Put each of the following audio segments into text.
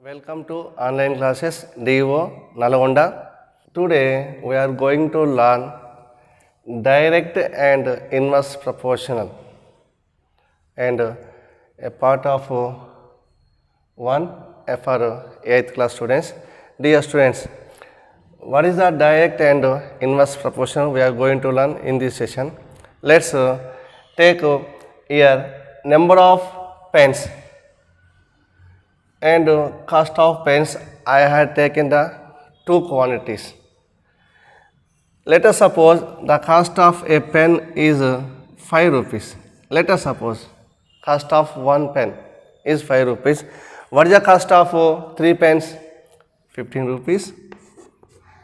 Welcome to online classes DO Nalgonda. Today we are going to learn direct and inverse proportional and a part of one for 8th class students. Dear students, what is the direct and inverse proportional we are going to learn in this session? Let's take here number of pens and cost of pens. I had taken the two quantities. Let us suppose the cost of a pen is 5 rupees. Let us suppose cost of one pen is 5 rupees. What is the cost of 3 pens? 15 rupees.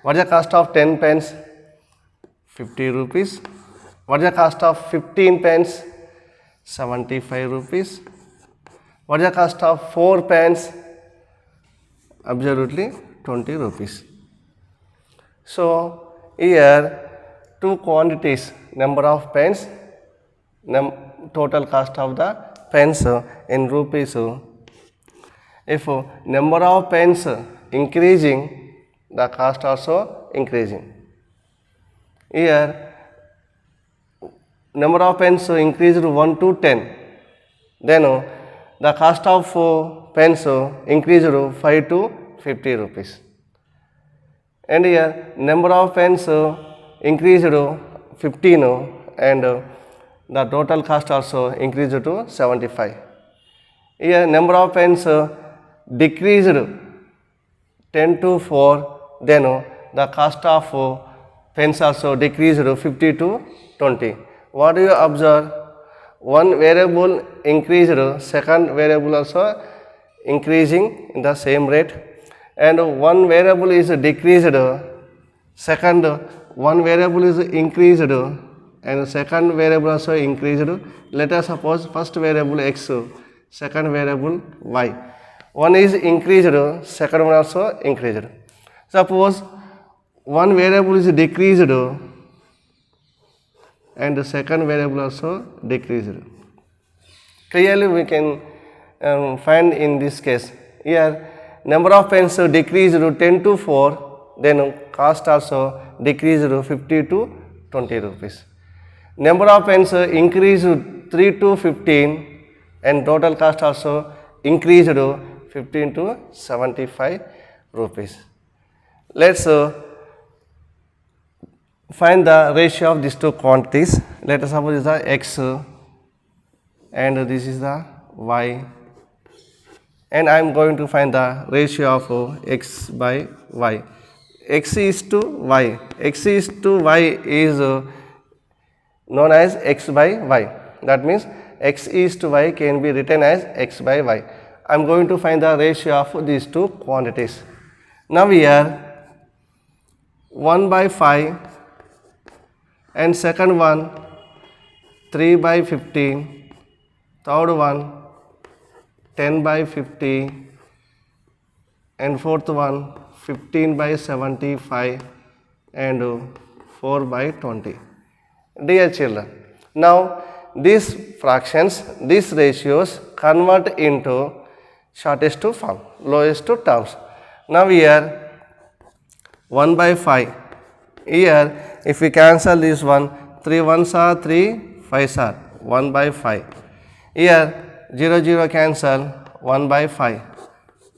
What is the cost of 10 pens? 50 rupees. What is the cost of 15 pens? 75 rupees. What is the cost of 4 pens? Absolutely 20 rupees. So, here two quantities, number of pens, total cost of the pens in rupees. If number of pens increasing, the cost also increasing. Here number of pens increased 1 to 10, then the cost of pens increased 5 to 50 rupees. And here number of pens increased 15 and the total cost also increased to 75. Here number of pens decreased 10 to 4, then the cost of pens also decreased 50 to 20. What do you observe? One variable increased, second variable also increasing in the same rate, and one variable is decreased, second one variable is increased and second variable also increased. Let us suppose first variable x, second variable y. One is increased, second one also increased. Suppose one variable is decreased and the second variable also decreased. Clearly we can find in this case. Here number of pens decreased 10 to 4, then cost also decreased 50 to 20 rupees. Number of pens increased 3 to 15 and total cost also increased 15 to 75 rupees. Let's find the ratio of these two quantities. Let us suppose this is the x and this is the y, and I am going to find the ratio of x by y. X is to y. X is to y is known as x by y. That means x is to y can be written as x by y. I am going to find the ratio of these two quantities. Now here 1 by 5 and second one 3 by 15, third one 10 by 50 and fourth one 15 by 75 and 4 by 20. Dear children, now these fractions, these ratios convert into shortest to form, lowest to terms. Now here 1 by 5, here if we cancel this one, 3 ones are 3, 5s are 1 by 5. Here 0 0 cancel, 1 by 5.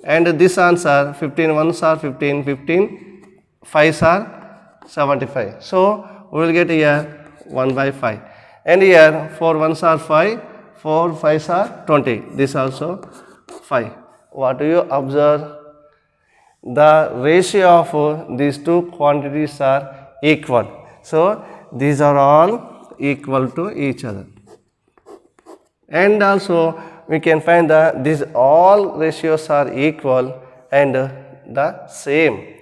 And this answer 15 ones are 15, 15 5s are 75. So we will get here 1 by 5. And here 4 ones are 5, 4 5s are 20. This also 5. What do you observe? The ratio of these two quantities are equal. So these are all equal to each other. And also we can find that these all ratios are equal and the same.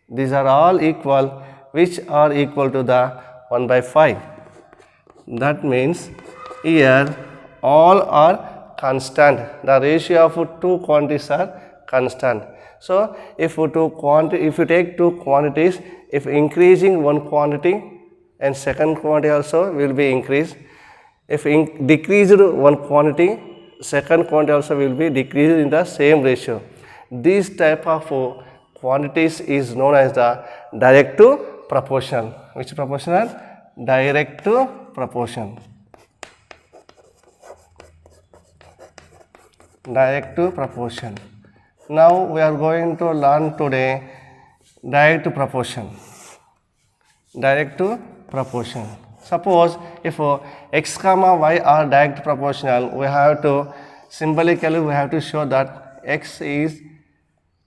These are all equal, which are equal to the 1 by 5. That means here all are constant. The ratio of two quantities are constant. So if you take two quantities, if increasing one quantity and second quantity also will be increased. If decreased one quantity, second quantity also will be decreased in the same ratio. These type of quantities is known as the direct to proportional. Which proportional? Direct to proportion. Direct to proportion. Now we are going to learn today direct to proportion. Direct to proportion. Suppose if x comma y are direct proportional, we have to symbolically we have to show that x is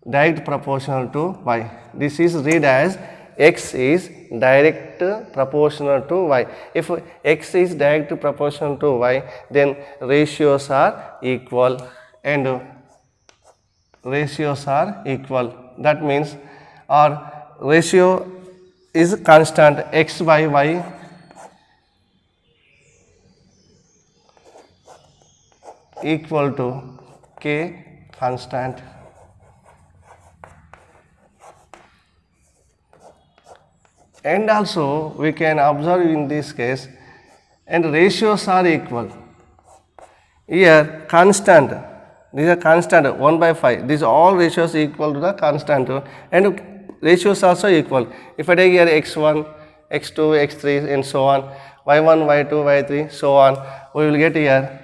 direct proportional to y. This is read as x is direct proportional to y. If x is direct proportional to y, then ratios are equal and ratios are equal. That means our ratio is constant x by y equal to k constant. And also we can observe in this case and ratios are equal. Here constant, these are constant 1 by 5, these all ratios equal to the constant and ratios also equal. If I take here x1, x2, x3 and so on, y1, y2, y3 so on, we will get here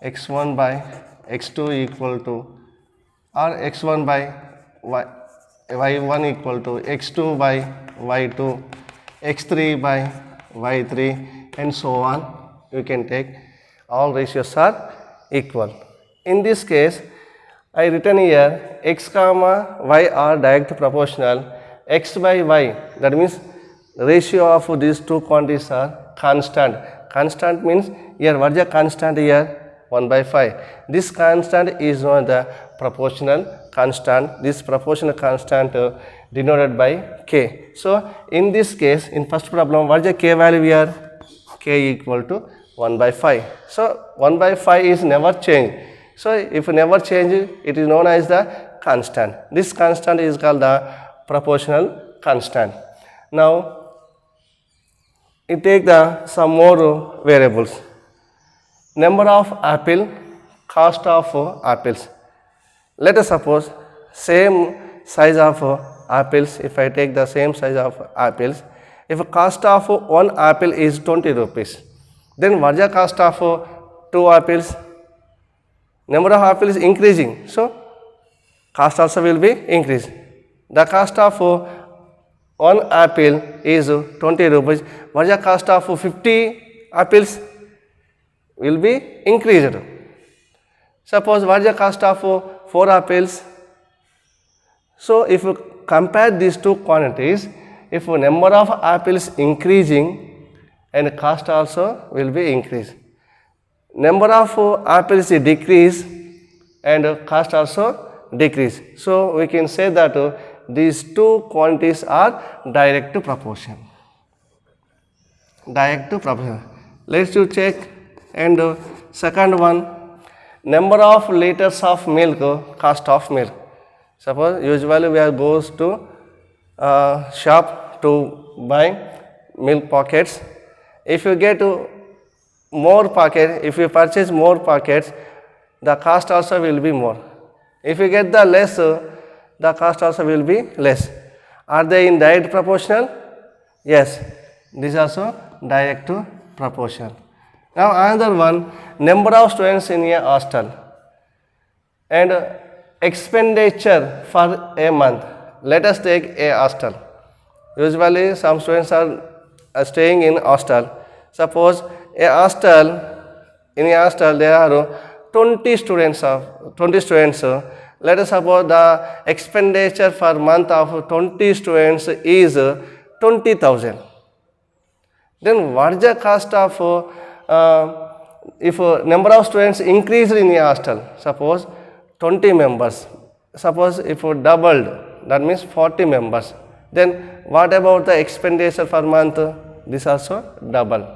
x1 by x2 equal to or x1 by y1 equal to x2 by y2, x3 by y3 and so on. You can take all ratios are equal. In this case, I written here x comma y are direct proportional, x by y, that means ratio of these two quantities are constant. Constant means here what is the constant here? 1 by 5. This constant is known as the proportional constant. This proportional constant denoted by k. So in this case, in first problem, what is the k value here? K equal to 1 by 5. So 1 by 5 is never changed. So if never change, it is known as the constant. This constant is called the proportional constant. Now you take some more variables. Number of apple, cost of apples. Let us suppose same size of apples. If I take the same size of apples, if a cost of one apple is 20 rupees, then what is the cost of two apples? Number of apples is increasing, so cost also will be increased. The cost of one apple is 20 rupees. What is the cost of 50 apples? Will be increased. Suppose what is the cost of 4 apples? So if you compare these two quantities, if number of apples increasing and cost also will be increased. Number of apples decrease and cost also decrease. So we can say that these two quantities are direct to proportion. Direct to proportion. Let's do check. And second one, number of liters of milk, cost of milk. Suppose usually we are goes to shop to buy milk packets. If you get more packet, if you purchase more packets, the cost also will be more. If you get the less, the cost also will be less. Are they in direct proportional? Yes, this is also direct to proportional. Now another one, number of students in a hostel and expenditure for a month. Let us take a hostel. Usually some students are staying in hostel. Suppose in a hostel there are 20 students. Let us suppose the expenditure for month of 20 students is 20,000. Then what is the cost of if number of students increased in a hostel, suppose 20 members, suppose if doubled, that means 40 members, then what about the expenditure per month? This also double.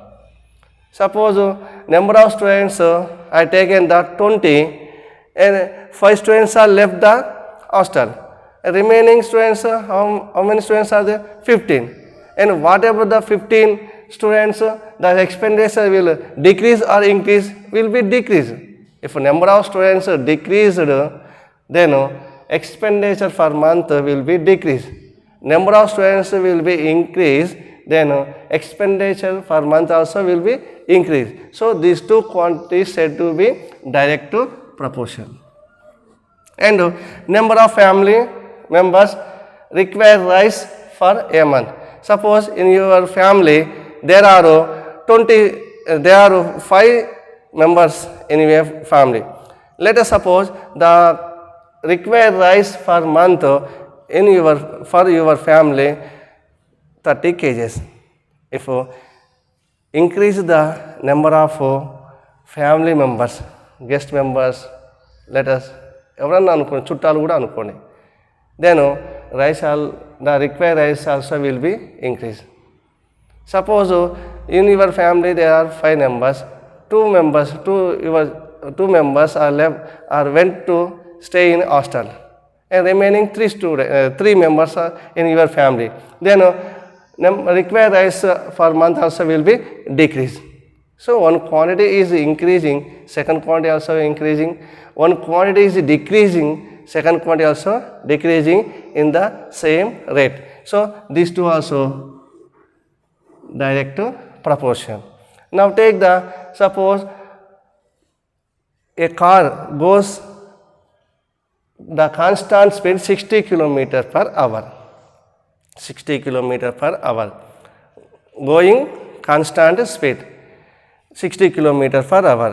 Suppose number of students I taken the 20 and 5 students are left the hostel. Remaining students, how many students are there? 15. And whatever the 15 students, the expenditure will decrease or increase? Will be decrease. If number of students decreased, then expenditure per month will be decreased. Number of students will be increased, then expenditure per month also will be increased. So these two quantities said to be direct proportional. And number of family members require rice for a month. Suppose in your family there are 5 members in your family. Let us suppose the required rice per month for your family 30 kgs. If increase the number of family members, guest members, let us ఎవరన్నా అనుకోండి, చుట్టాలు కూడా అనుకోండి, then the required rice also will be increased. Suppose in your family there are 5 members, 2 members are went to stay in hostel, and remaining 3 members are in your family, then required rice for month also will be decreased. So one quantity is increasing, second quantity also increasing, one quantity is decreasing, second quantity also decreasing in the same rate. So these two also direct proportion. Now take suppose a car goes the constant speed 60 km per hour. 60 km per hour. Going constant speed 60 km per hour.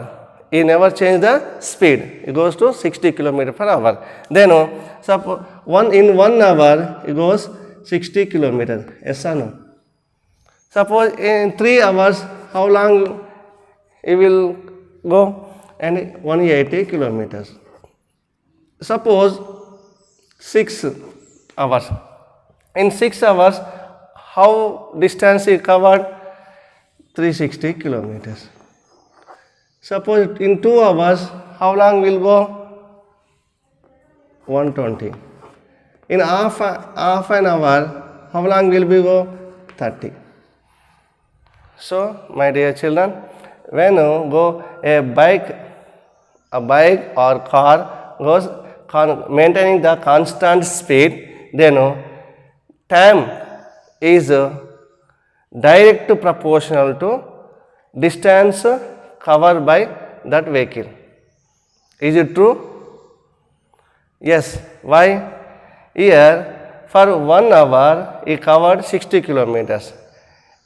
He never change the speed. It goes to 60 km per hour. Then suppose in 1 hour it goes 60 km. Yes or no? Suppose in 3 hours, how long it will go? And 180 kilometers. Suppose 6 hours. In 6 hours, how distance is covered? 360 kilometers. Suppose in 2 hours, how long will go? 120. In half an hour, how long will we go? 30. So, my dear children, when you go a bike or car goes maintaining the constant speed, then time is direct proportional to distance covered by that vehicle. Is it true? Yes. Why? Here for 1 hour he covered 60 kilometers.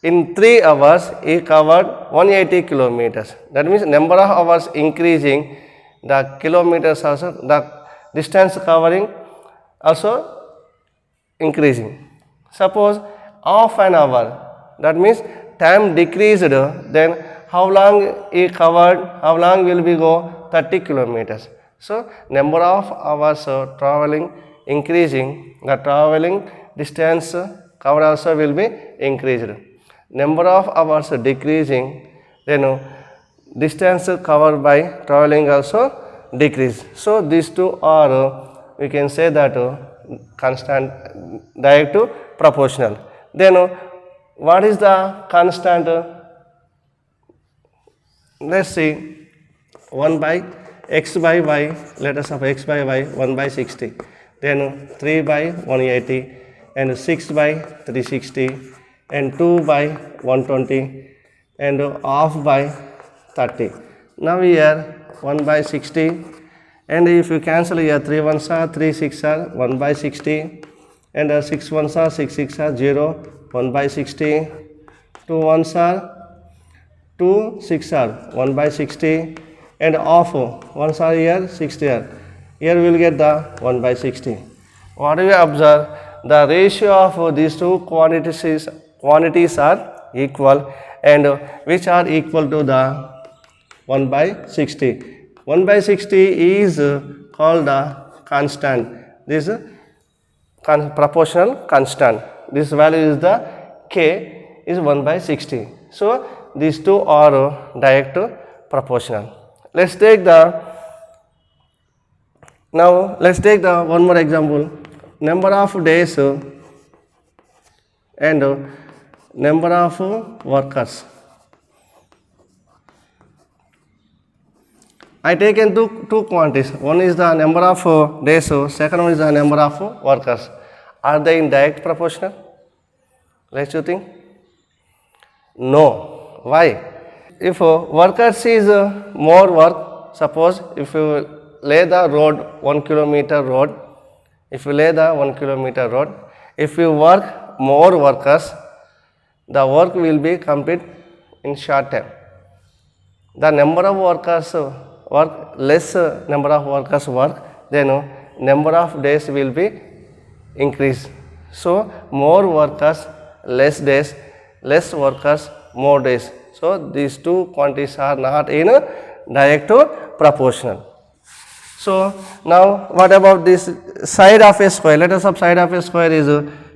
In 3 hours he covered 180 kilometers. That means number of hours increasing, the kilometers also, the distance covering also increasing. Suppose half an hour, that means time decreased, then how long he covered, how long will we go? 30 kilometers. So number of hours traveling increasing, the traveling distance covered also will be increased. Number of hours decreasing, then distance covered by traveling also decrease. So these two are, we can say that constant direct proportional. Then what is the constant? Let's see, 1 by x by y, let us have x by y 1 by 60, then 3 by 180, and 6 by 360, and 2 by 120, and half by 30. Now here 1 by 60, and if you cancel here 3 1s are 3 6 are 1 by 60, and 6 1s are 6 6 are 0, 1 by 60, 2 1s are 2 6 are 1 by 60, and half 1s are here 60 are. Here we will get the 1 by 60. What do we observe? The ratio of these two quantities are equal, and which are equal to the 1 by 60. 1 by 60 is called the constant. This proportional constant. This value is the k is 1 by 60. So these two are direct proportional. Let's take the one more example. Number of days and number of workers. I taken two quantities. One is the number of days, second one is the number of workers. Are they in direct proportional? Let's you think. No. Why? If workers is more work, suppose if you lay the road 1 kilometer road, if you work more workers, the work will be complete in short time. The number of workers work, less number of workers work, then number of days will be increased. So more workers, less days, less workers, more days. So these two quantities are not in direct proportional. So now what about this side of a square? Let us have side of a square is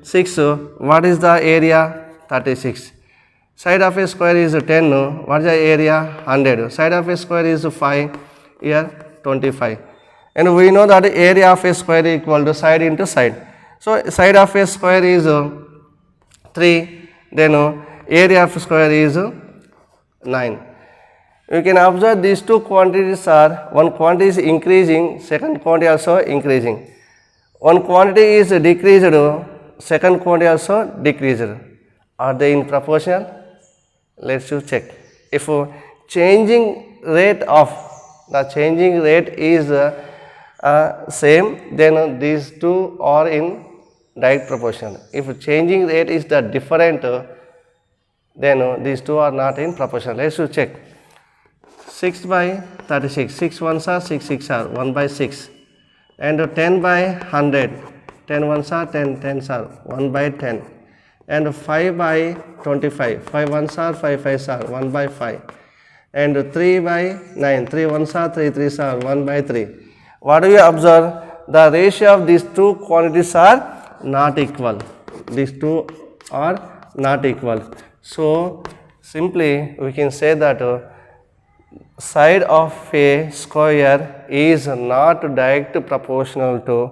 6. What is the area? 36. Side of a square is 10. What is the area? 100. Side of a square is 5. Here 25. And we know that the area of a square is equal to side into side. So side of a square is 3. Then area of a square is 9. You can observe these two quantities are, one quantity is increasing, second quantity also increasing. One quantity is decreased, second quantity also decreased. Are they in proportion? Let's you check. If changing rate is same, then these two are in direct proportion. If changing rate is the different, then these two are not in proportion. Let's you check. 6 by 36, 6 ones are 6 6 are 1 by 6, and 10 by 100, 10 ones are 10 10s are 1 by 10, and 5 by 25, 5 ones are 5 5s are 1 by 5, and 3 by 9, 3 ones are 3 3s are 1 by 3. What do you observe? The ratio of these two quantities are not equal. These two are not equal. So simply we can say that side of a square is not direct proportional to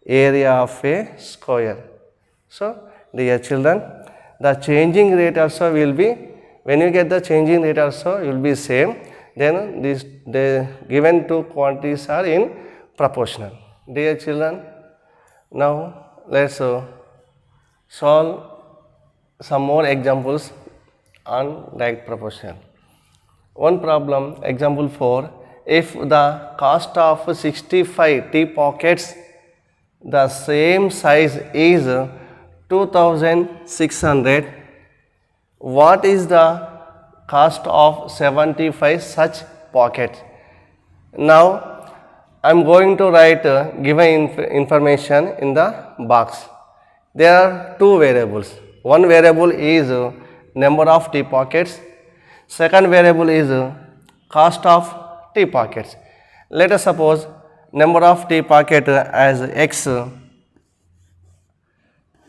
area of a square. So dear children, the changing rate also will be, when you get the changing rate also will be same, then the given two quantities are in proportional. Dear children, now let's solve some more examples on direct proportion. One problem, example 4, if the cost of 65 tea pockets, the same size is 2600, what is the cost of 75 such pockets? Now I am going to write given information in the box. There are two variables. One variable is number of tea pockets. Second variable is cost of tea pockets. Let us suppose number of tea pocket as x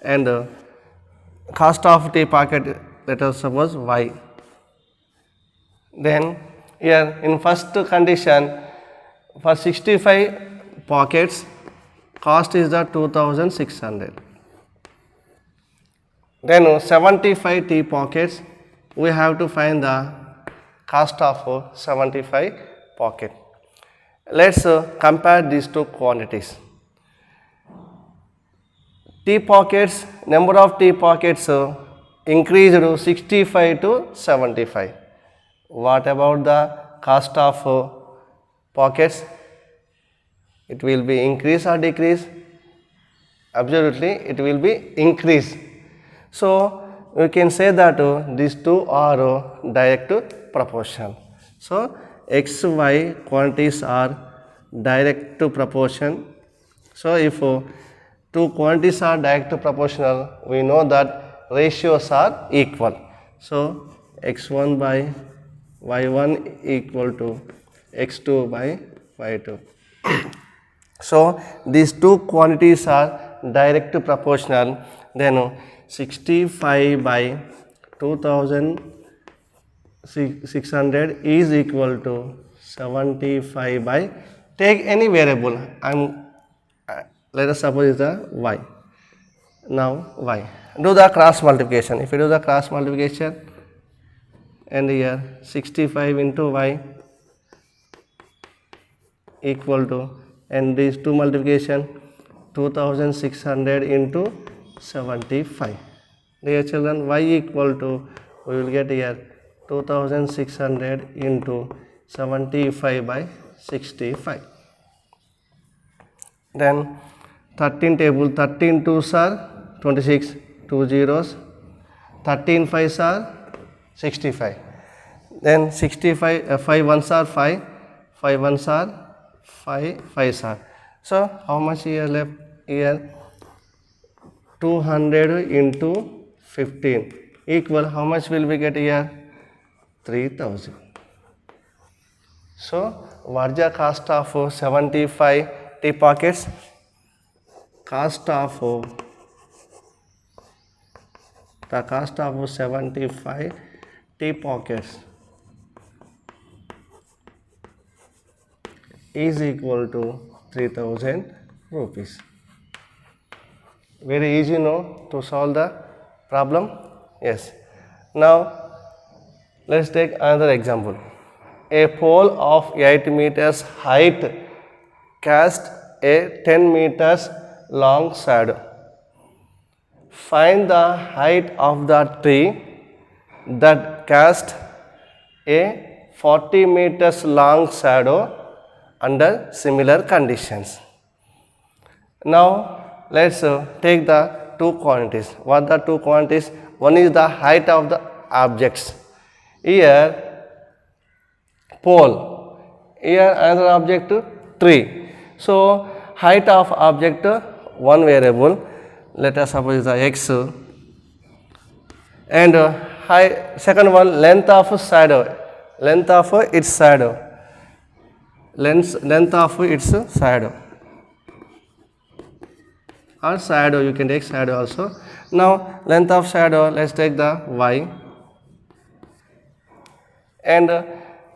and cost of tea pocket, let us suppose y. Then here in first condition, for 65 pockets cost is the 2600. Then 75 tea pockets, we have to find the cost of 75 pocket. Let's compare these two quantities. Tea pockets, number of tea pockets increased to 65 to 75. What about the cost of pockets? It will be increase or decrease? Absolutely, it will be increase. So we can say that these two are direct proportion. So x, y quantities are direct proportion. So if two quantities are direct proportional, we know that ratios are equal. So x1 by y1 equal to x2 by y2. So these two quantities are direct proportional. Then 65 by 2600 is equal to 75 by, take any variable, let us suppose is the y. Now y, do the cross multiplication. If you do the cross multiplication, and here 65 into y equal to, and these two multiplication 2600 into 75. Dear children, y equal to, we will get here 2600 into 75 by 65. Then 13 table, 13 twos are 26, 2 zeros, 13 fives are 65. Then 65, 5 ones are 5, 5 ones are 5, 5s are. So how much here left here? 200 into 15 equal, how much will we get here? 3000. So what is the cost of 75 tea pockets? Cost of the cost of 75 tea pockets is equal to 3000 rupees. Very easy, no, to solve the problem? Yes. Now let's take another example. A pole of 8 meters height cast a 10 meters long shadow. Find the height of the tree that cast a 40 meters long shadow under similar conditions. Now let's take the two quantities. What are the two quantities? One is the height of the objects. Here pole, here another object tree. So height of object one variable, let us suppose the x, and second one length of shadow, length of its shadow, length of its shadow, or shadow, you can take shadow also. Now length of shadow, let's take the y, and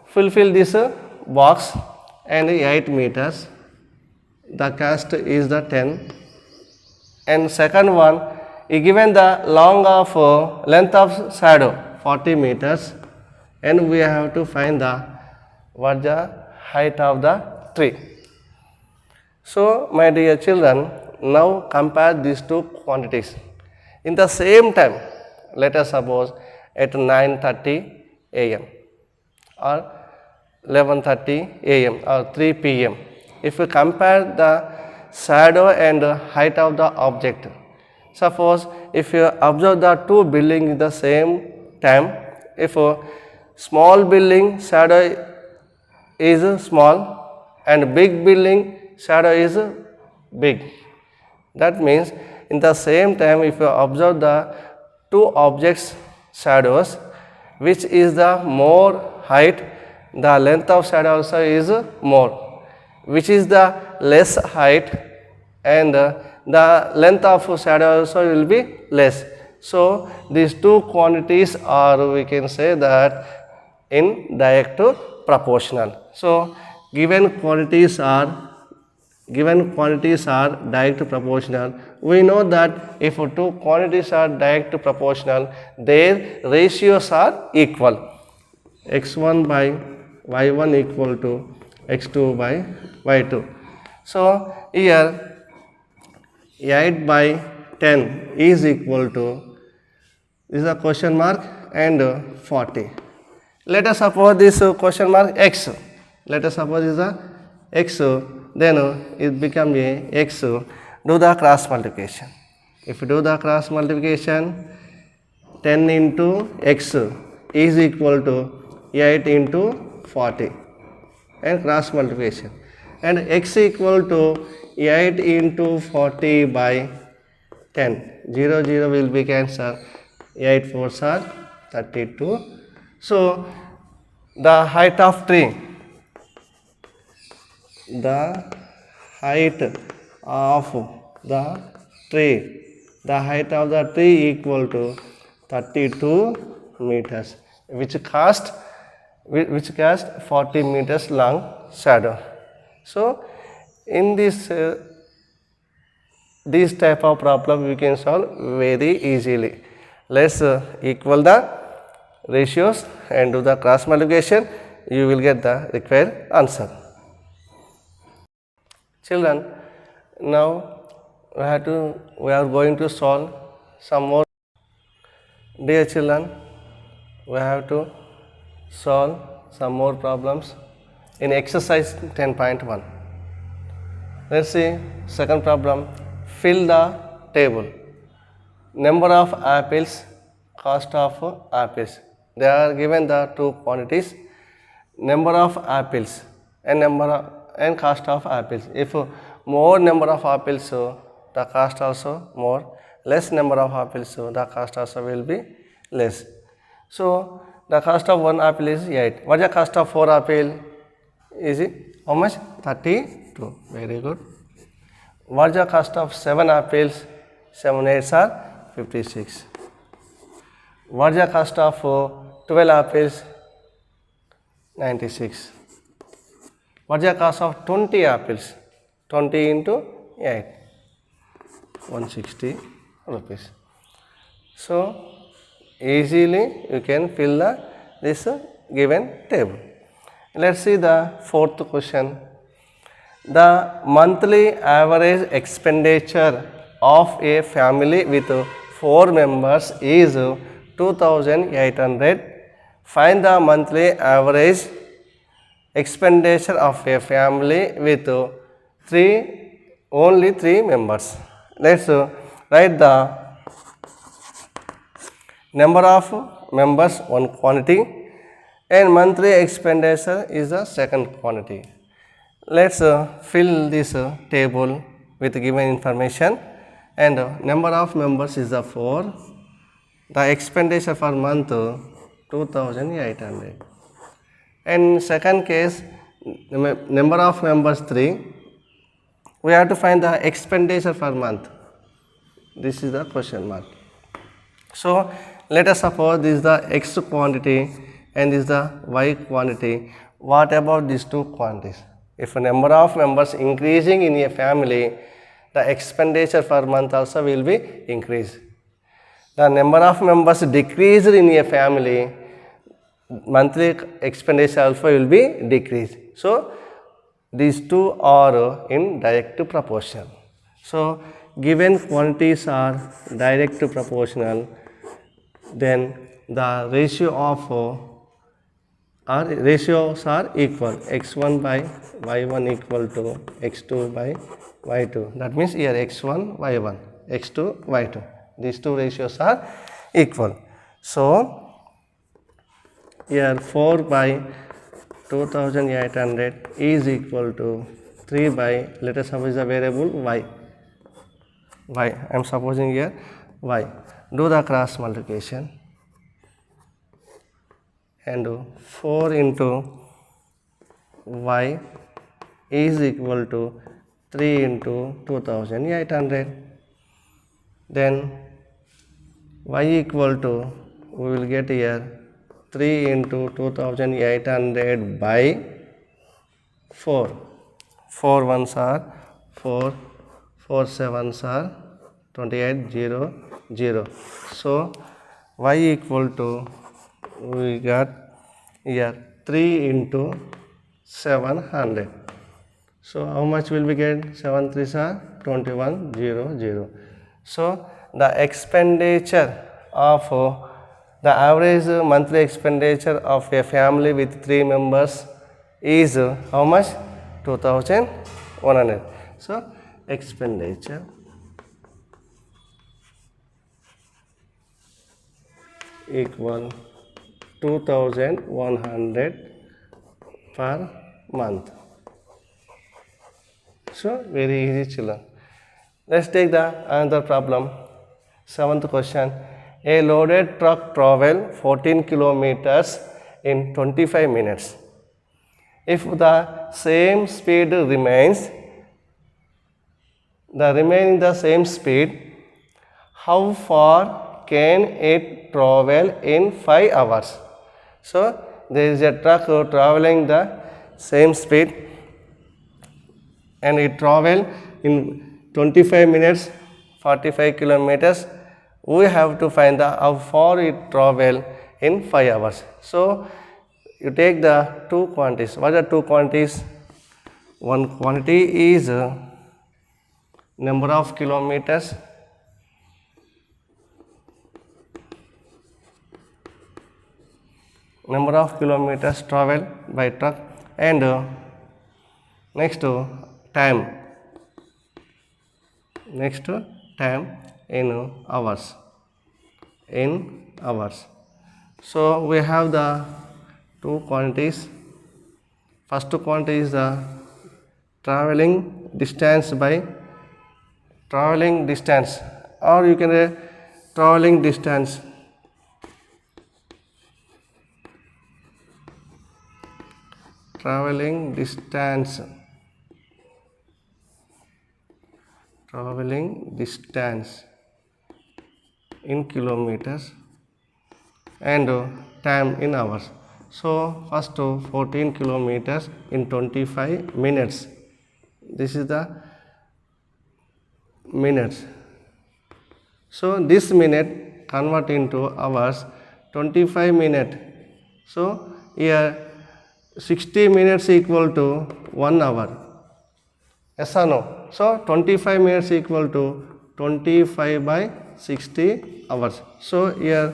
fulfill this box, and 8 meters, the cast is the 10, and second one is given the length of shadow 40 meters, and we have to find the what the height of the tree. So my dear children, now compare these two quantities. In the same time, let us suppose at 9:30 am or 11:30 am or 3 pm. If we compare the shadow and height of the object, suppose if you observe the two buildings in the same time, if a small building shadow is small and big building shadow is big, that means in the same time if you observe the two objects shadows, which is the more height, the length of shadow also is more. Which is the less height, and the length of shadow also will be less. So these two quantities are, we can say that, in direct proportional. So given quantities are direct proportional, we know that if two quantities are direct proportional, their ratios are equal. x1 by y1 equal to x2 by y2. So here 8 by 10 is equal to, this is a question mark, and 40. Let us suppose this question mark x. Let us suppose this is a x, then it becomes a x. Do the cross multiplication. If you do the cross multiplication, 10 into x is equal to 8 into 40, and cross multiplication, and x equal to 8 into 40 by 10, 0 0 will be cancelled, 8 4s are 32. So the height of tree, the height of the tree equal to 32 meters, which cast 40 meters long shadow. So in this type of problem we can solve very easily. Let's equal the ratios and do the cross multiplication, you will get the required answer. Children, now we are going to solve some more. Dear children, we have to solve some more problems in exercise 10.1. Let's see second problem. Fill the table. Number of apples, cost of apples. They are given the two quantities, number of apples and cost of apples. If more number of apples, the cost also more. Less number of apples, the cost also will be less. So the cost of one apple is 8. What is the cost of 4 apple? Is it how much? 32. Very good. What is the cost of 7 apples? 7 8s are 56. What is the cost of 12 apples? 96. What is the cost of 20 apples? 20 into 8. 160 rupees. So easily you can fill this given table. Let's see the fourth question. The monthly average expenditure of a family with 4 members is 2,800. Find the monthly average expenditure of a family with only 3 members. Let's write the number of members, one quantity, and monthly expenditure is the second quantity. Let's fill this table with given information, and number of members is the 4, the expenditure per month 2,800, and second case number of members 3, we have to find the expenditure per month. This is the question mark. So let us suppose this is the x quantity and this is the y quantity. What about these two quantities? If a number of members increasing in a family, the expenditure per month also will be increased. The number of members decreased in a family, monthly expenditure also will be decreased. So these two are in direct proportion. So given quantities are direct proportional, then the ratio of ratios are equal. X1 by Y1 equal to X2 by Y2. That means here X1 Y1, X2 Y2. These two ratios are equal. So here 4 by 2,800 is equal to 3 by, let us suppose the variable y. I am supposing here y. Do the cross multiplication, and 4 into y is equal to 3 into 2,800. Then y equal to, we will get here 3 into 2,800 by 4. 4 ones are 4, 4 sevens are 28, 0, 0. So y equal to, we got here 3 into 700. So how much will we get? 7 3s are 21, 0, 0. So the expenditure of the average monthly expenditure of a family with 3 members is how much? 2,100. So expenditure equal 2,100 per month. So very easy, children. Let's take the another problem. 7th question. A loaded truck travels 14 kilometers in 25 minutes. If the same speed remains, the same speed, how far can it travel in 5 hours? So there is a truck traveling the same speed, and it travel in 25 minutes 45 kilometers. We have to find how far it travel in 5 hours. So you take the two quantities. What are two quantities? one quantity is number of kilometers, traveled by truck, and next time in hours. So we have the two quantities. First quantity is the traveling distance, or you can say traveling distance. Traveling distance in kilometers, and time in hours. So first 14 kilometers in 25 minutes. This is the minutes. So this minute convert into hours, 25 minutes. So here 60 minutes equal to 1 hour. Yes or no? So 25 minutes equal to 25 by 60 hours. So here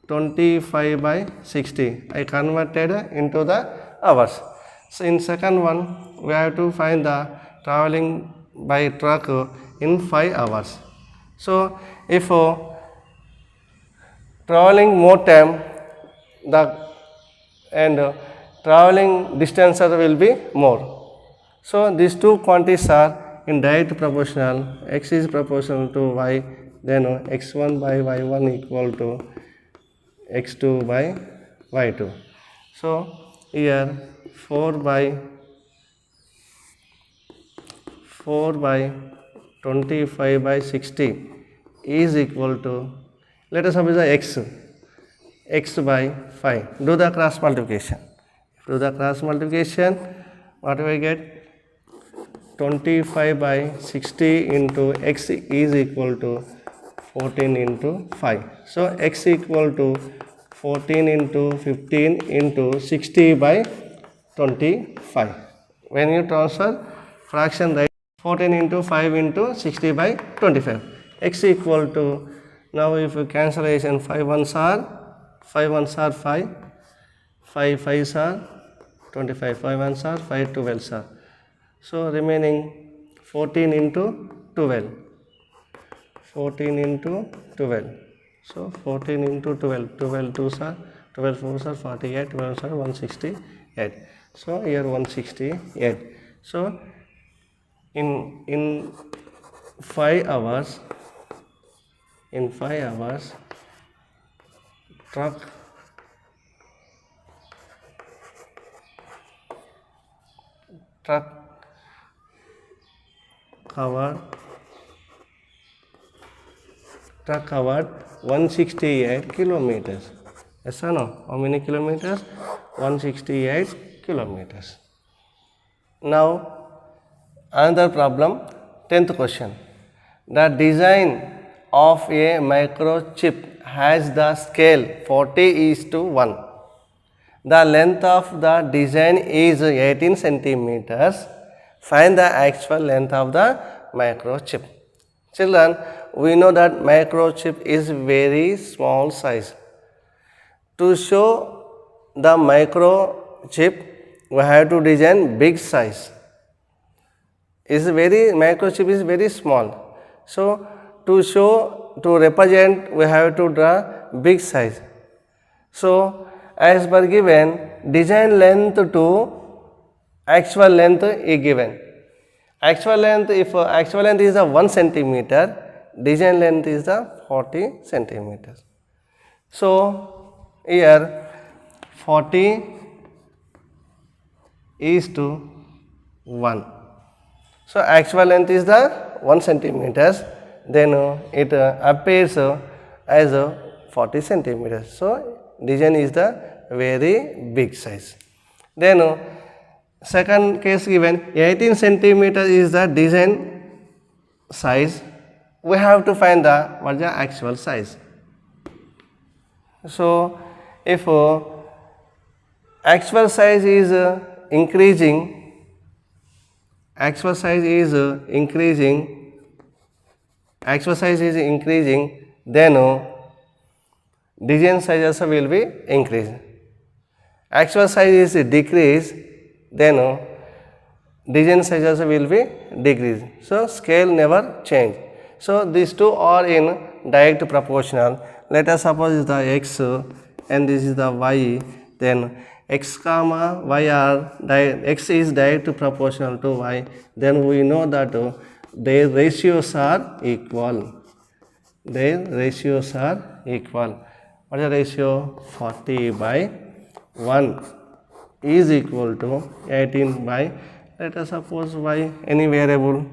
25 by 60 I converted into the hours. So in second one we have to find the traveling by truck in 5 hours. So if traveling more time, traveling distance will be more. So these two quantities are in direct proportional. X is proportional to y, then x1 by y1 equal to x2 by y2. So here 4 by 25 by 60 is equal to, let us suppose the x by 5. Do the cross multiplication. What do I get? 25 by 60 into x is equal to 14 into 5. So x equal to 14 into 15 into 60 by 25. When you transfer fraction, right, 14 into 5 into 60 by 25. X equal to, now if you cancellation, 5 ones are 5, 5 5s are 25, 5 ones are 5 12s are. So remaining 14 into 12. So 14 into 12, 12 2s are 12 4s are 48, 12s are 168. So here 168. So in 5 hours, truck covered 168 kilometers. Yes or no? How many kilometers? 168 kilometers. Now another problem, 10th question. The design of a microchip has the scale 40:1. The length of the design is 18 centimeters. Find the actual length of the microchip. Children, we know that microchip is very small size. To show the microchip, we have to design big size. Microchip is very small. So to represent, we have to draw big size. So as per given, design length to actual length is given. Actual length, if actual length is 1 centimeter, design length is 40 centimeters. So here 40:1. So actual length is 1 centimeters, then it appears as 40 centimeters. So design is the very big size. Then second case given, 18 centimeters is the design size. We have to find what is the actual size. So if actual size is increasing, actual size is increasing, then design size also will be increased. Actual size is decreased, then design size also will be decreased. So scale never change. So these two are in direct proportional. Let us suppose the x and this is the y, then x comma y are x is direct proportional to y, then we know that their ratios are equal. Their ratios are equal. What is the ratio? 40/1 is equal to 18 by, let us suppose y, any variable.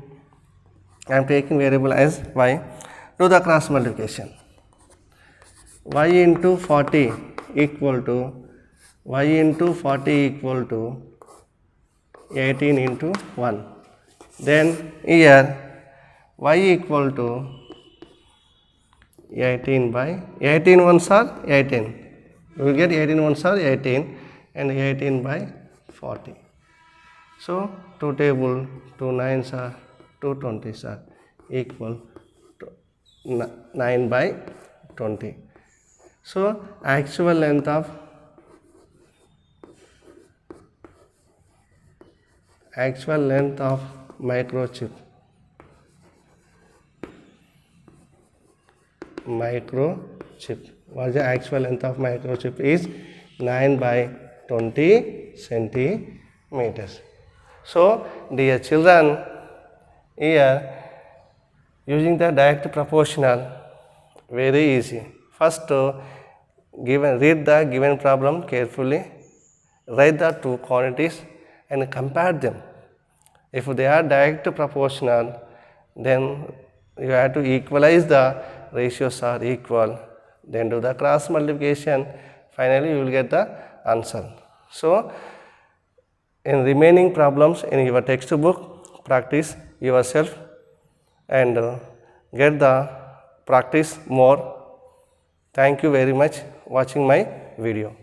I am taking variable as y. Do the cross multiplication. Y into 40 equal to 18 into 1. Then here y equal to 18 by 18 ones are 18. We will get 18 ones are 18 and 18 by 40. So 2 table, 2 nines are 2 20s are equal to 9 by 20. So actual length of microchip what is the actual length of microchip is 9 by 20 centimeters. So dear children, here using the direct proportional, very easy. First read the given problem carefully, write the two quantities and compare them. If they are direct proportional, then you have to equalize the ratios are equal, then do the cross multiplication, finally you will get the answer. So in remaining problems in your textbook, practice yourself and get the practice more. Thank you very much watching my video.